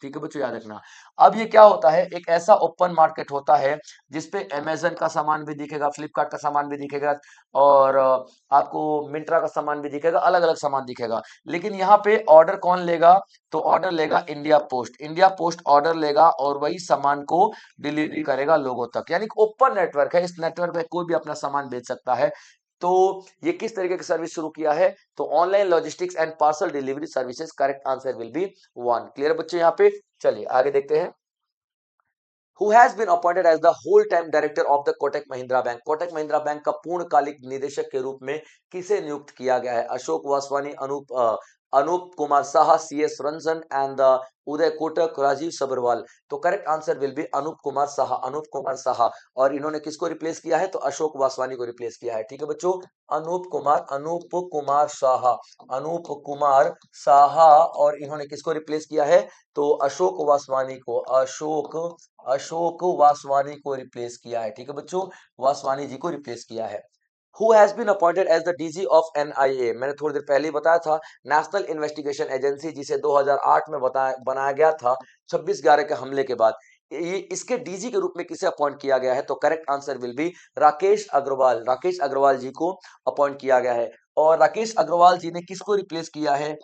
ठीक है बच्चों, याद रखना। अब ये क्या होता है? एक ऐसा ओपन मार्केट होता है जिसपे अमेजन का सामान भी दिखेगा, फ्लिपकार्ट का सामान भी दिखेगा, और आपको मिंत्रा का सामान भी दिखेगा, अलग अलग सामान दिखेगा। लेकिन यहाँ पे ऑर्डर कौन लेगा? तो ऑर्डर लेगा India post. India post order लेगा और वही सामान को डिलीवरी करेगा लोगों तक। यानी ओपन नेटवर्क है, इस नेटवर्क में कोई भी अपना सामान बेच सकता है। तो ये किस तरीके की सर्विस शुरू किया है? तो online logistics and parcel delivery services. Correct answer will B 1। Clear बच्चे यहाँ पे? चलिए आगे देखते हैं। Who has been appointed as the whole-time director of the Kotak Mahindra Bank? Kotak Mahindra bank का पूर्णकालिक निदेशक के रूप में किसे नियुक्त किया गया है? Ashok Vaswani, Anup Kumar Saha, CS Ranjan and Uday Kotak, Rajeev Sabharwal. तो correct answer will be Anup Kumar Saha. और इन्होंने किसको रिप्लेस किया है? तो अशोक वासवानी को रिप्लेस किया है। ठीक है बच्चों, अनूप कुमार साहा, और इन्होंने किसको रिप्लेस किया है? तो अशोक वासवानी को रिप्लेस किया है। ठीक है बच्चों, वासवानी जी को रिप्लेस किया है। Who has been appointed as the DG of NIA? मैंने थोड़ी देर पहले ही बताया था, नेशनल इन्वेस्टिगेशन एजेंसी, जिसे 2008 में बनाया गया था 26/11 के हमले के बाद। ये इसके डीजी के रूप में किसे अपॉइंट किया गया है? तो correct answer will be Rakesh Agrawal ji को अपॉइंट किया गया है। और राकेश अग्रवाल जी ने किसको रिप्लेस किया है?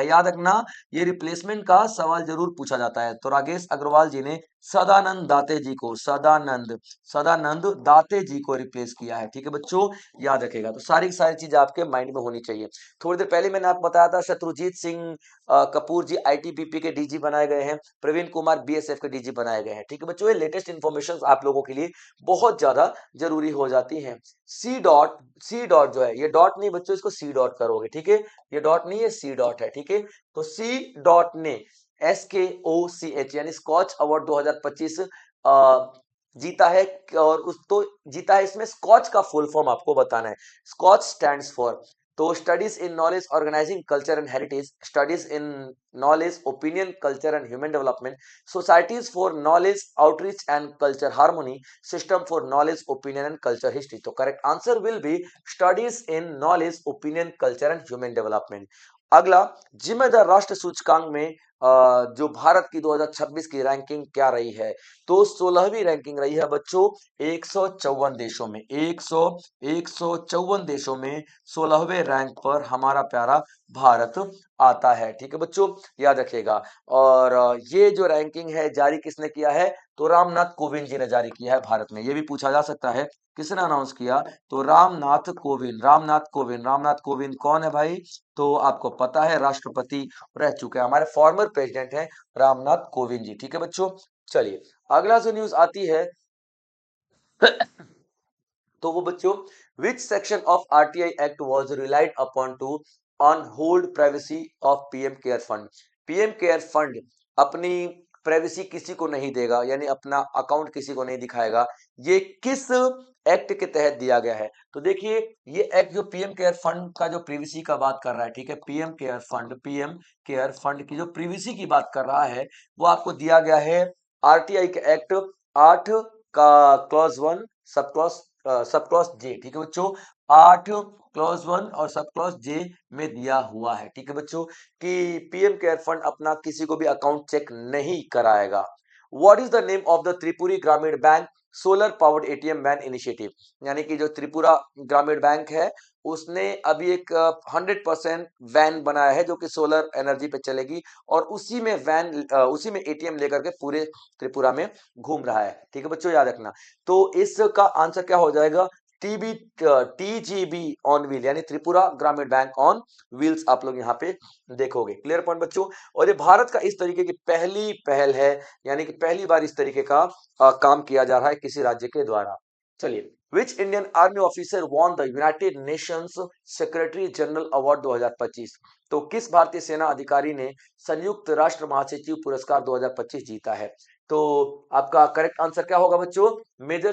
याद रखना, ये रिप्लेसमेंट का सवाल जरूर पूछा जाता है। तो राकेश अग्रवाल जी ने सदानंद दाते जी को रिप्लेस किया है। ठीक है बच्चों, याद रखेगा। तो सारी की सारी चीजें आपके माइंड में होनी चाहिए। थोड़ी देर पहले मैंने आपको बताया था, शत्रुजीत सिंह कपूर जी आईटीबीपी के डीजी बनाए गए हैं, प्रवीण कुमार बीएसएफ के डीजी बनाए गए हैं। ठीक है बच्चों, ये लेटेस्ट इंफॉर्मेशन आप लोगों के लिए बहुत ज्यादा जरूरी हो जाती हैं। सी डॉट जो है, ये डॉट नहीं बच्चों, इसको सी डॉट करोगे, ठीक है, ये डॉट नहीं, ये सी डॉट है, ठीक है। तो सी डॉट ने SKOCH यानी स्कॉच अवार्ड 2025 जीता है। और उस तो जीता है, इसमें स्कॉच का फुल फॉर्म आपको बताना है। स्कॉच स्टैंड्स फॉर, तो studies in knowledge organizing culture and heritage, studies in knowledge opinion culture and human development, societies for knowledge outreach and culture harmony, system for knowledge opinion and culture history. तो correct answer will be studies in knowledge opinion culture and human development. अगला, जिम्मेदार राष्ट्र सूचकांक में जो भारत की 2026 की ranking क्या रही है? तो 16वीं रैंकिंग रही है बच्चों। 154 देशों में 154 देशों में 16वें रैंक पर हमारा प्यारा भारत आता है। ठीक है बच्चों, याद रखिएगा। और ये जो रैंकिंग है जारी किसने किया है? तो रामनाथ कोविंद जी ने जारी किया है भारत में। ये भी पूछा जा सकता है, किसने अनाउंस किया? तो रामनाथ कोविंद कौन है भाई? तो आपको पता है, राष्ट्रपति रह चुके हैं, हमारे फॉर्मर प्रेसिडेंट हैं रामनाथ कोविंद जी। ठीक है बच्चों, चलिए अगला जो न्यूज आती है तो वो बच्चों, which section of RTI act was relied upon two on hold privacy of PM care fund. PM care fund अपनी प्राइवेसी किसी को नहीं देगा, यानी अपना अकाउंट किसी को नहीं दिखाएगा। ये किस एक्ट के तहत दिया गया है? तो देखिए, ये एक्ट जो पीएम केयर फंड का जो प्रीवेसी का बात कर रहा है, ठीक है, पीएम केयर फंड की जो प्रीवेसी की बात कर रहा है, वो आपको दिया गया है आरटीआई के एक्ट 8 का क्लॉज 1 सब क्लॉज जे, ठीक है बच्चों। 8 क्लॉज 1 और सब क्लॉज जे में दिया हुआ है, ठीक है बच्चों, कि पीएम केयर फंड अपना किसी को भी अकाउंट चेक नहीं कराएगा। What is the name of the त्रिपुरी ग्रामीण bank solar powered ATM van initiative? यानी कि जो त्रिपुरा ग्रामीण बैंक है, उसने अभी एक 100% वैन बनाया है जो कि सोलर एनर्जी पे चलेगी, और उसी में एटीएम लेकर के पूरे त्रिपुरा में घूम रहा है, ठीक है बच्चों, याद रखना। तो इसका आंसर क्या हो जाएगा? टीजीबी ऑन व्हील, यानी त्रिपुरा ग्रामीण बैंक ऑन व्हील्स, आप लोग यहाँ पे देखोगे। क्लियर पॉइंट बच्चों। और ये भारत का इस तरीके की पहली पहल है, यानी कि पहली बार इस तरीके का काम किया जा रहा है किसी राज्य के द्वारा। चलिए, which Indian army officer won the United Nations secretary general award 2025? तो किस भारतीय सेना अधिकारी ने संयुक्त राष्ट्र महासचिव पुरस्कार 2025 जीता है? तो आपका करेक्ट आंसर क्या होगा बच्चों? मेजर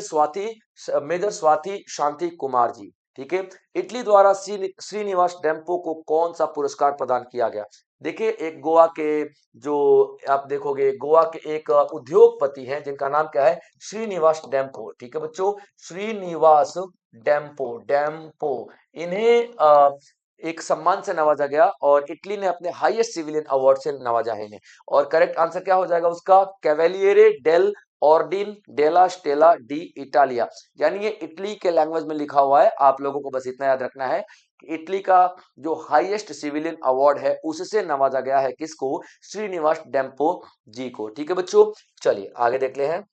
स्वाति शांति कुमार जी, ठीक है। इटली द्वारा श्रीनिवास डेम्पो को कौन सा पुरस्कार प्रदान किया गया? देखिए, एक गोवा के, जो आप देखोगे, गोवा के एक उद्योगपति हैं जिनका नाम क्या है? श्रीनिवास डेम्पो, ठीक है बच्चों, श्रीनिवास डेम्पो डेम्पो। इन्हें एक सम्मान से नवाजा गया, और इटली ने अपने हाईएस्ट सिविलियन अवार्ड से नवाजा है इन्हें। और करेक्ट आंसर क्या हो जाएगा उसका? कैवेलियरे डेल ऑर्डिन डेला स्टेला डी इटालिया, यानी ये इटली के लैंग्वेज में लिखा हुआ है। आप लोगों को बस इतना याद रखना है कि इटली का जो हाईएस्ट सिविलियन अवार्ड है, उससे नवाजा गया है किसको? श्रीनिवास डेम्पो जी को, ठीक है बच्चों। चलिए आगे देख ले हैं।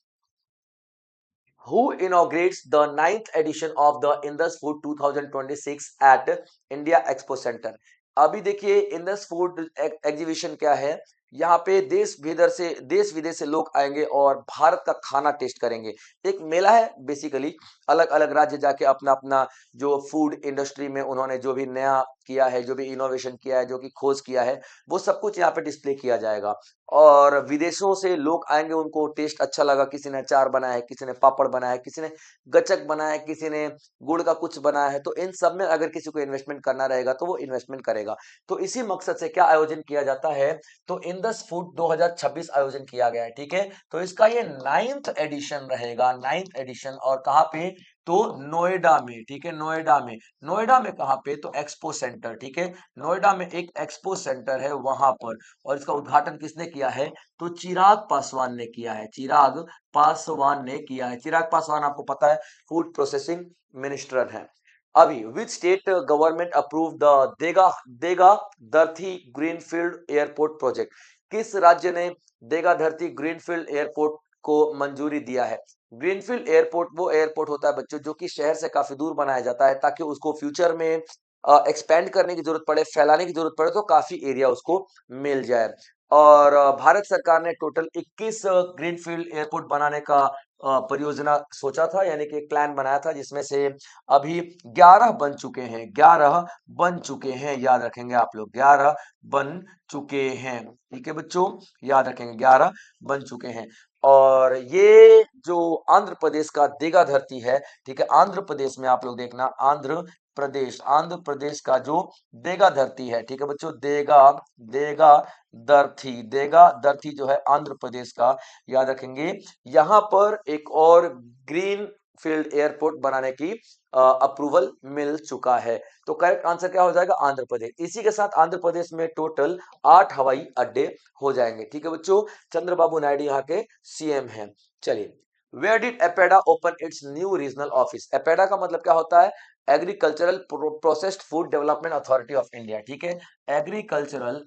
Who inaugurates the ninth edition of the Indus Food 2026 at India Expo Center? अभी देखिए, इंडस फूड एग्जीबिशन क्या है, यहाँ पे देश विदेश से लोग आएंगे और भारत का खाना टेस्ट करेंगे। एक मेला है बेसिकली, अलग अलग राज्य जाके अपना अपना जो फूड इंडस्ट्री में उन्होंने जो भी नया किया है, जो भी इनोवेशन किया है, जो कि खोज किया है, वो सब कुछ यहाँ पे डिस्प्ले किया जाएगा। और विदेशों से लोग आएंगे, उनको टेस्ट अच्छा लगा, किसी ने अचार बनाया है, किसी ने पापड़ बनाया है, किसी ने गचक बनाया है, किसी ने गुड़ का कुछ बनाया है। तो इन सब में अगर किसी को इन्वेस्टमेंट करना रहेगा तो वो इन्वेस्टमेंट करेगा। तो इसी मकसद से क्या आयोजन किया जाता है? तो इंडस फूड 2026 आयोजन किया गया है, ठीक है। तो इसका ये 9th एडिशन रहेगा, 9th एडिशन। और कहाँ पे? तो नोएडा में, ठीक है, नोएडा में कहाँ पे? तो एक्सपो सेंटर, ठीक है, नोएडा में एक एक्सपो सेंटर है वहां पर। और इसका उद्घाटन किसने किया है? तो चिराग पासवान ने किया है, चिराग पासवान ने किया है। चिराग पासवान आपको पता है फूड प्रोसेसिंग मिनिस्टर हैं। अभी which state government approve the देगा देगा धरती ग्रीनफील्ड एयरपोर्ट प्रोजेक्ट? किस राज्य ने देगा धरती ग्रीनफील्ड एयरपोर्ट को मंजूरी दिया है? ग्रीनफील्ड एयरपोर्ट वो एयरपोर्ट होता है बच्चों जो कि शहर से काफी दूर बनाया जाता है, ताकि उसको फ्यूचर में एक्सपेंड करने की जरूरत पड़े, फैलाने की जरूरत पड़े, तो काफी एरिया उसको मिल जाए। और भारत सरकार ने टोटल 21 ग्रीनफील्ड एयरपोर्ट बनाने का परियोजना सोचा था, यानी कि एक प्लान बनाया था, जिसमें से अभी 11 बन चुके हैं, 11 बन चुके हैं, याद रखेंगे आप लोग, 11 बन चुके हैं, ठीक है बच्चों, याद रखेंगे 11 बन चुके हैं। और ये जो आंध्र प्रदेश का देगा धरती है, ठीक है, आंध्र प्रदेश में आप लोग देखना, आंध्र प्रदेश का जो देगा धरती है, ठीक है बच्चों, देगा देगा देगा धरती जो है आंध्र प्रदेश का, याद रखेंगे। यहाँ पर एक और ग्रीन फील्ड एयरपोर्ट बनाने की अप्रूवल मिल चुका है। तो करेक्ट आंसर क्या हो जाएगा? आंध्र प्रदेश। इसी के साथ आंध्र प्रदेश में टोटल 8 हवाई अड्डे हो जाएंगे, ठीक है बच्चों। चंद्रबाबू नायडू यहाँ के सीएम हैं। चलिए, where did APEDA open its new regional office? APEDA का मतलब क्या होता है? Agricultural processed food development authority of India, ठीक है, एग्रीकल्चरल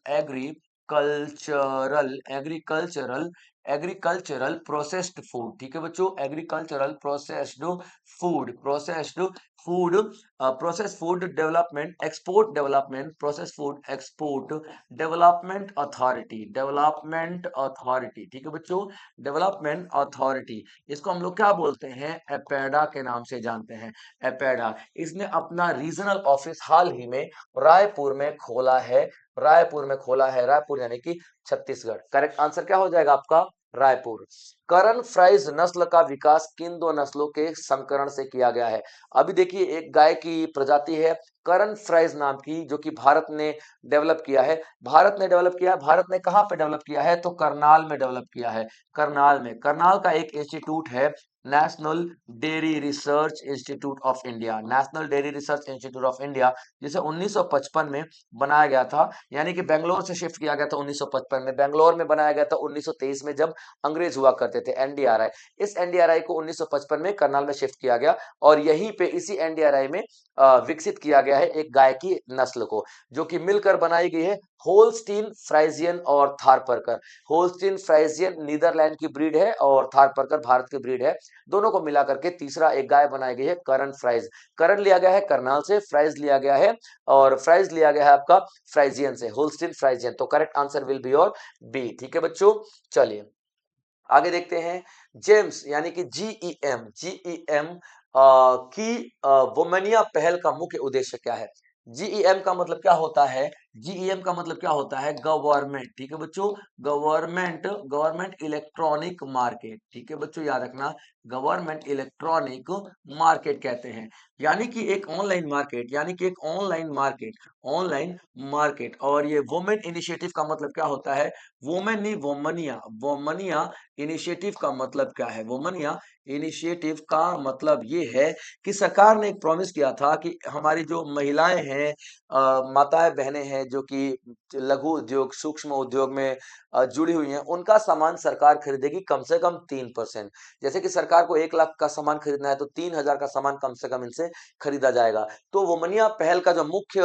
एग्रीकल्चरल प्रोसेस्ड फूड, ठीक है बच्चों, agricultural processed food process food development export development process food export development authority, ठीक है बच्चों, डेवलपमेंट अथॉरिटी। इसको हम लोग क्या बोलते हैं, एपेडा के नाम से जानते हैं, एपेडा। इसने अपना रीजनल ऑफिस हाल ही में रायपुर में खोला है, रायपुर में खोला है, रायपुर यानी कि छत्तीसगढ़। करेक्ट आंसर क्या हो जाएगा आपका, रायपुर। करण फ्राइज नस्ल का विकास किन दो नस्लों के संकरण से किया गया है। अभी देखिए एक गाय की प्रजाति है करण फ्राइज नाम की, जो कि भारत ने डेवलप किया है, भारत ने डेवलप किया है। भारत ने कहां पे डेवलप किया है, तो करनाल में डेवलप किया है, करनाल में। करनाल का एक इंस्टीट्यूट है, national dairy research institute of India, national dairy research institute of India, जिसे 1955 में बनाया गया था, यानी कि बेंगलोर से शिफ्ट किया गया था 1955 में, बेंगलोर में बनाया गया था 1923 में, जब अंग्रेज हुआ करते थे, एनडीआरआई। इस एनडीआरआई को 1955 में करनाल में शिफ्ट किया गया, और यहीं पे इसी एनडीआरआई में विकसित किया गया है एक गाय की नस्ल को, जो कि मिलकर बनाई गई है होल्स्टीन फ्राइजियन और थारपरकर। होल्स्टीन फ्राइजियन नीदरलैंड की ब्रीड है और थारपरकर भारत की ब्रीड है, दोनों को मिलाकर के तीसरा एक गाय बनाई गई है करण फ्राइज। करण लिया गया है करनाल से, फ्राइज लिया गया है, और फ्राइज लिया गया है आपका फ्राइजियन से, होल्स्टीन फ्राइजियन। तो correct answer will be your B, ठीक है बच्चों। चलिए आगे देखते हैं। जेम्स यानी कि जीईएम, जीईएम की वोमेनिया पहल का मुख्य उद्देश्य क्या है। जीईएम का मतलब क्या होता है, जीईएम का मतलब क्या होता है, गवर्नमेंट, ठीक है बच्चों, गवर्नमेंट, गवर्नमेंट इलेक्ट्रॉनिक मार्केट, ठीक है बच्चों, याद रखना, गवर्नमेंट इलेक्ट्रॉनिक मार्केट कहते हैं, यानी कि एक ऑनलाइन मार्केट, यानी कि एक ऑनलाइन मार्केट, ऑनलाइन मार्केट। और ये वुमेन इनिशिएटिव का मतलब क्या होता है, वुमेन नहीं वोमनिया, वोमनिया इनिशिएटिव का मतलब क्या है, वोमनिया इनिशिएटिव का मतलब ये है कि सरकार ने एक प्रॉमिस किया था कि हमारी जो महिलाएं हैं, माताएं बहनें हैं, जो कि लघु उद्योग सूक्ष्म उद्योग में जुड़ी हुई हैं, उनका सामान सरकार खरीदेगी कम से कम 3%। जैसे कि सरकार को 1 लाख का सामान खरीदना है, तो 3,000 का सामान कम से कम इनसे खरीदा जाएगा। तो वोमनिया पहल का जो मुख्य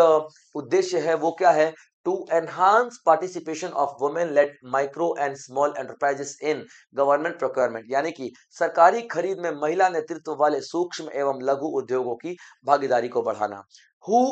उद्देश्य है वो क्या है, to enhance participation of women led micro and small enterprises in government procurement, यानी कि सरकारी खरीद में महिला नेतृत्व वाले सूक्ष्म एवं लघु उद्योगों की भागीदारी को बढ़ाना। Who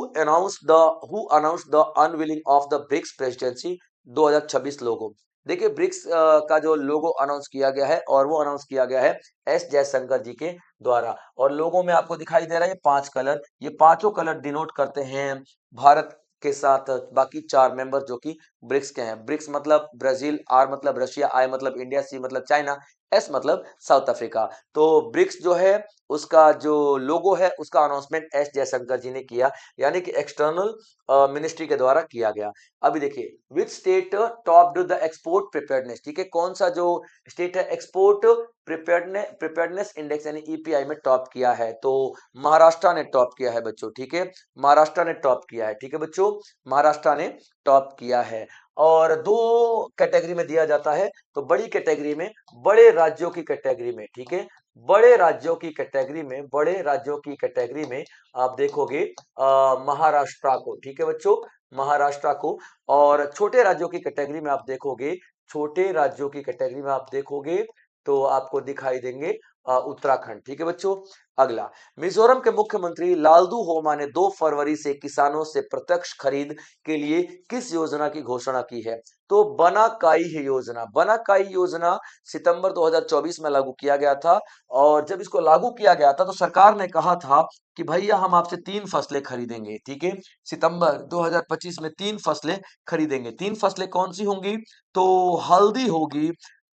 who announced the unveiling of the BRICS presidency 2026 लोगो। देखिए ब्रिक्स का जो लोगो अनाउंस किया गया है, और वो अनाउंस किया गया है एस जयशंकर जी के द्वारा। और लोगो में आपको दिखाई दे रहा है 5 कलर, ये पांचों कलर डिनोट करते हैं भारत के साथ बाकी 4 मेंबर जो कि ब्रिक्स के हैं। ब्रिक्स मतलब ब्राजील, आर मतलब रशिया, आई मतलब इंडिया, सी मतलब चाइना, एस मतलब साउथ अफ्रीका। तो ब्रिक्स जो है उसका जो लोगो है उसका अनाउंसमेंट एस जयशंकर जी ने किया, यानी कि एक्सटर्नल मिनिस्ट्री के द्वारा किया गया। अभी देखिए which state topped the export preparedness, ठीक है, कौन सा जो स्टेट है एक्सपोर्ट प्रिपेयर्डनेस इंडेक्स यानी ईपीआई में टॉप किया है, तो महाराष्ट्र ने टॉप किया है बच्चों, ठीक है, महाराष्ट्र ने टॉप किया है, ठीक है बच्चों, महाराष्ट्र ने टॉप किया है। और दो कैटेगरी में दिया जाता है, तो बड़ी कैटेगरी में, बड़े राज्यों की कैटेगरी में, ठीक है, बड़े राज्यों की कैटेगरी में, बड़े राज्यों की कैटेगरी में आप देखोगे महाराष्ट्र को, ठीक है बच्चों, महाराष्ट्र को। और छोटे राज्यों की कैटेगरी में आप देखोगे, छोटे राज्यों की कैटेगरी में आप देखोगे तो आपको दिखाई देंगे उत्तराखंड, ठीक है बच्चों। अगला, मिजोरम के मुख्यमंत्री लालदू होमा ने 2 फरवरी से किसानों से प्रत्यक्ष खरीद के लिए किस योजना की घोषणा की है, तो बनाकाई योजना। बनाकाई योजना सितंबर 2024 में लागू किया गया था, और जब इसको लागू किया गया था तो सरकार ने कहा था कि भैया हम आपसे 3 फसलें खरीदेंगे, ठीक है, सितंबर 2025 में 3 फसलें खरीदेंगे। 3 फसलें कौन सी होंगी, तो हल्दी होगी,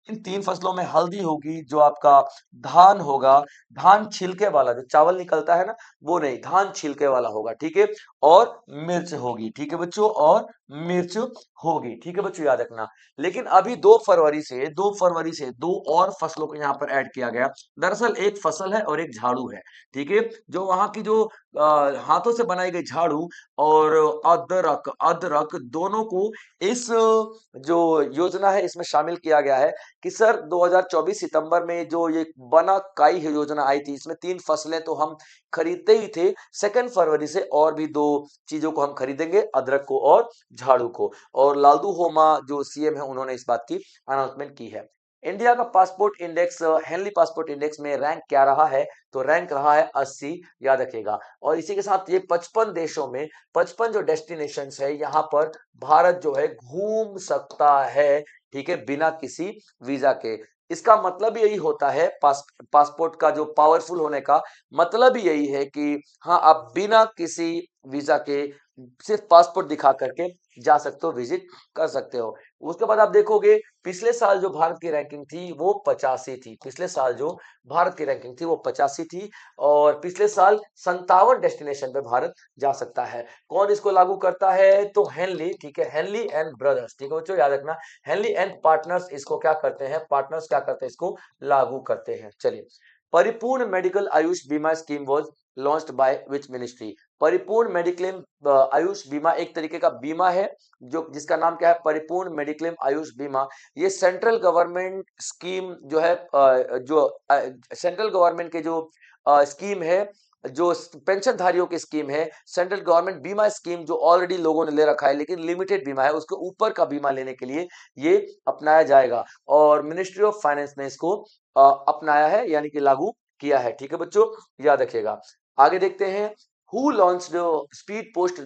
इन 3 फसलों में हल्दी होगी, जो आपका धान होगा, धान छिलके वाला जो चावल निकलता है ना, वो नहीं, धान छिलके वाला होगा, ठीक है, और मिर्च होगी, ठीक है बच्चों, और मिर्च होगी, ठीक है बच्चों, याद रखना। लेकिन अभी 2 फरवरी से 2 और फसलों को यहाँ पर ऐड किया गया। दरअसल एक फसल है और एक झाड़ू है, ठीक है, जो वहां की जो हाथों से बनाई गई झाड़ू और अदरक, अदरक दोनों को इस जो योजना है इसमें शामिल किया गया है कि सर 2024 सितंबर में जो ये बना काई योजना आई थी, इसमें 3 फसलें तो हम खरीदते ही थे, 2 फरवरी से और भी 2 चीजों को हम खरीदेंगे, अदरक को और झाड़ू को। और लालदू होमा जो सीएम है उन्होंने इस बात की अनाउंसमेंट की है। इंडिया का passport index Henley passport index में रैंक क्या रहा है? तो रैंक रहा है 80, याद रखिएगा। और इसी के साथ ये 55 देशों में 55 जो डेस्टिनेशन है यहाँ पर भारत जो है घूम सकता है, ठीक है, बिना किसी वीजा के। इसका मतलब यही होता है, पासपोर्ट का जो पावरफुल होने का मतलब ही यही है कि हाँ, आप बिना किसी वीजा के सिर्फ पासपोर्ट दिखा करके जा सकते हो, विजिट कर सकते हो। उसके बाद आप देखोगे पिछले साल जो भारत की रैंकिंग थी वो 85 थी। पिछले साल जो भारत की रैंकिंग थी वो 85 थी, और पिछले साल 57 डेस्टिनेशन पे भारत जा सकता है। कौन इसको लागू करता है? तो हेनली, ठीक है, हेनली एंड ब्रदर्स, ठीक है बच्चों, याद रखना, हेनली एंड पार्टनर्स इसको क्या करते हैं, पार्टनर्स क्या करते हैं, इसको लागू करते हैं। चलिए, परिपूर्ण मेडिकल आयुष बीमा scheme was launched by which ministry? परिपूर्ण मेडिक्लेम आयुष बीमा एक तरीके का बीमा है जो जिसका नाम क्या है, परिपूर्ण मेडिक्लेम आयुष बीमा। ये सेंट्रल गवर्नमेंट स्कीम जो है, जो सेंट्रल गवर्नमेंट के जो स्कीम है, जो पेंशन धारियों की स्कीम है, सेंट्रल गवर्नमेंट बीमा स्कीम जो ऑलरेडी लोगों ने ले रखा है लेकिन लिमिटेड बीमा है, उसके ऊपर का बीमा लेने के लिए ये अपनाया जाएगा, और मिनिस्ट्री ऑफ फाइनेंस ने इसको अपनाया है, यानी कि लागू किया है। ठीक है बच्चों, याद रखिएगा। आगे देखते हैं, who launched speed post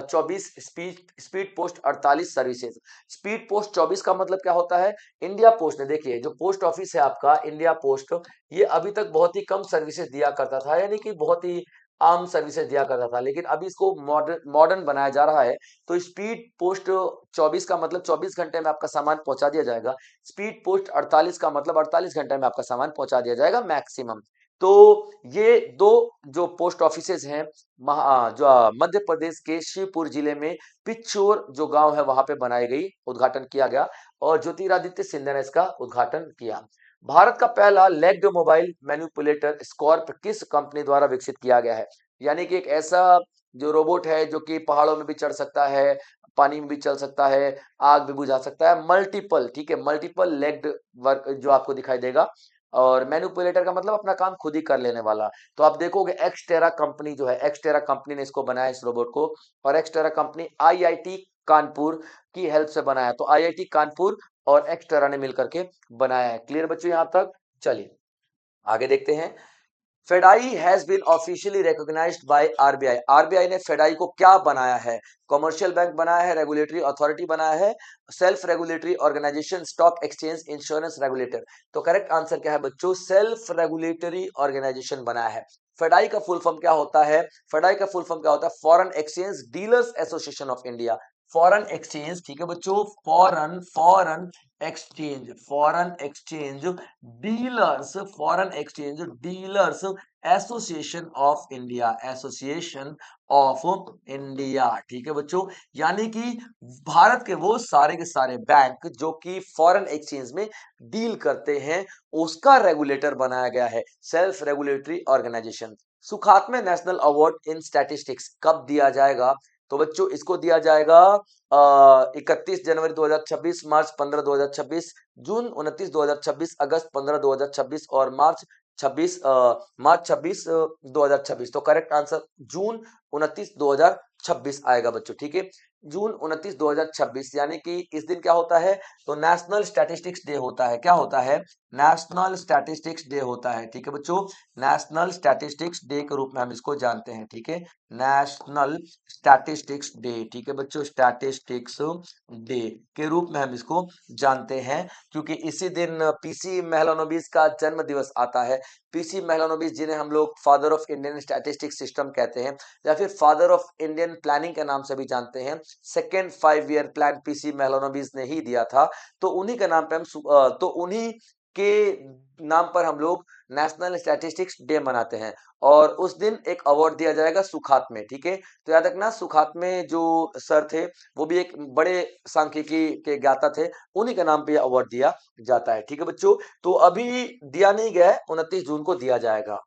24 speed post 48 services? Speed post 24 का मतलब क्या होता है? इंडिया पोस्ट ने, देखिए जो पोस्ट ऑफिस है आपका इंडिया पोस्ट, ये अभी तक बहुत ही कम सर्विसेज दिया करता था, यानी कि बहुत ही आम सर्विसेज दिया करता था, लेकिन अभी इसको मॉडर्न मॉडर्न बनाया जा रहा है। तो स्पीड पोस्ट 24 का मतलब 24 घंटे में आपका सामान पहुंचा दिया जाएगा। स्पीड पोस्ट 48 का मतलब 48 घंटे में आपका सामान पहुंचा दिया जाएगा मैक्सिमम। तो ये दो जो पोस्ट ऑफिसेज हैं, जो मध्य प्रदेश के शिवपुर जिले में पिच्चोर जो गांव है वहां पे बनाई गई, उद्घाटन किया गया, और ज्योतिरादित्य सिंधिया ने इसका उद्घाटन किया। भारत का पहला लेग्ड मोबाइल मैनिपुलेटर स्कॉर्प किस कंपनी द्वारा विकसित किया गया है? यानी कि एक ऐसा जो रोबोट है जो कि पहाड़ों में भी चढ़ सकता है, पानी में भी चल सकता है, आग भी बुझा सकता है, मल्टीपल, ठीक है, मल्टीपल लेग्ड वर्क जो आपको दिखाई देगा, और मैनिपुलेटर का मतलब अपना काम खुद ही कर लेने वाला। तो आप देखोगे एक्सटेरा कंपनी जो है, एक्सटेरा कंपनी ने इसको बनाया, इस रोबोट को, और एक्सटेरा कंपनी आईआईटी कानपुर की हेल्प से बनाया। तो आईआईटी कानपुर और एक्सटेरा ने मिलकर के बनाया है। क्लियर बच्चों यहां तक? चलिए आगे देखते हैं। FEDAI has been officially recognized by RBI. RBI ने फेडाई को क्या बनाया है? कमर्शियल बैंक बनाया है, रेगुलेटरी अथॉरिटी बनाया है, self regulatory organisation, stock exchange, insurance regulator? तो करेक्ट आंसर क्या है बच्चों? सेल्फ रेगुलेटरी ऑर्गेनाइजेशन बनाया है। फेडाई का फुल फॉर्म क्या होता है? फेडाई का फुल फॉर्म क्या होता है? Foreign exchange dealers association of India. Foreign exchange, ठीक है बच्चों, foreign foreign exchange, foreign exchange dealers, foreign exchange dealers association of India, association of India, ठीक है बच्चों। यानी कि भारत के वो सारे के सारे बैंक जो कि फॉरेन एक्सचेंज में डील करते हैं, उसका रेगुलेटर बनाया गया है, self regulatory organisation. Sukhatme national award in statistics कब दिया जाएगा? तो बच्चों इसको दिया जाएगा 31 जनवरी 2026, मार्च 15 2026, जून 29 2026, अगस्त 15 2026, और मार्च 26 2026। तो करेक्ट आंसर जून 29 2026 आएगा बच्चों, ठीक है, जून 29 2026। यानी कि इस दिन क्या होता है? तो नेशनल स्टैटिस्टिक्स डे होता है। क्या होता है? नेशनल स्टैटिस्टिक्स डे होता है, ठीक है बच्चों, नेशनल स्टैटिस्टिक्स डे के रूप में हम इसको जानते हैं, ठीक है, नेशनल स्टैटिस्टिक्स डे, ठीक है बच्चों, स्टैटिस्टिक्स डे के रूप में हम इसको जानते हैं, क्योंकि इसी दिन पीसी मेहलानोबिस का जन्म दिवस आता है। पीसी मेहलानोबिस, जिन्हें हम लोग father of Indian statistics system कहते हैं, या फिर फादर ऑफ इंडियन प्लानिंग के नाम से भी जानते हैं। सेकेंड 5 ईयर प्लान पीसी मेहलानोबिस ने ही दिया था। तो उन्हीं के नाम पे तो उन्हीं के नाम पर हम लोग नेशनल स्टैटिस्टिक्स डे मनाते हैं, और उस दिन एक अवार्ड दिया जाएगा सुखात्मे, ठीक है। तो याद रखना, सुखात्मे जो सर थे वो भी एक बड़े सांख्यिकी के ज्ञाता थे, उन्हीं के नाम पे अवार्ड दिया जाता है, ठीक है बच्चों। तो अभी दिया नहीं गया है, 29 जून को दिया जाएगा।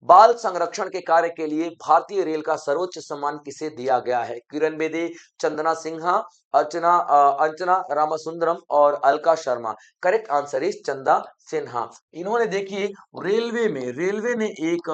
बाल संरक्षण के कार्य के लिए भारतीय रेल का सर्वोच्च सम्मान किसे दिया गया है? किरण बेदी, चंदना सिन्हा, अंचना रामसुंदरम और Alka Sharma. Correct answer is चंदा सिन्हा। इन्होंने देखिए रेलवे ने एक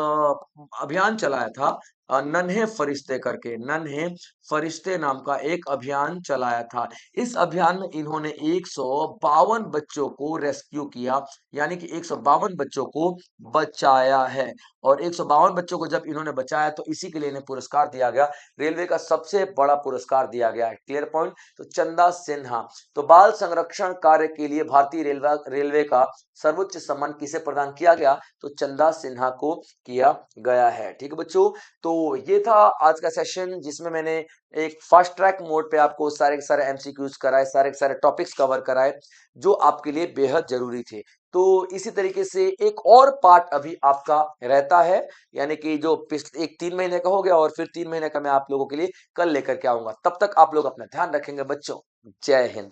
अभियान चलाया था, नन्हे फरिश्ते करके, नन्हे फरिश्ते नाम का एक अभियान चलाया था। इस अभियान में इन्होंने 152 बच्चों को रेस्क्यू किया, यानी कि 152 बच्चों को बचाया है। और 152 बच्चों को जब इन्होंने बचाया तो इसी के लिए इन्हें पुरस्कार दिया गया, रेलवे का सबसे बड़ा पुरस्कार दिया गया है। Clear point. तो चंदा सिन्हा। तो बाल संरक्षण कार्य के लिए भारतीय रेलवे का सर्वोच्च सम्मान किसे प्रदान किया गया? तो चंदा सिन्हा को किया गया है। ठीक है बच्चों, तो ये था आज का सेशन जिसमें मैंने एक फास्ट ट्रैक मोड पे आपको सारे के सारे एमसीक्यूज कराए, सारे के सारे टॉपिक्स कवर कराए जो आपके लिए बेहद जरूरी थे। तो इसी तरीके से एक और पार्ट अभी आपका रहता है, यानी कि जो पिछले एक 3 महीने का हो गया और फिर 3 महीने का मैं आप लोगों के लिए कल लेकर के आऊंगा। तब तक आप लोग अपना ध्यान रखेंगे बच्चों। जय हिंद।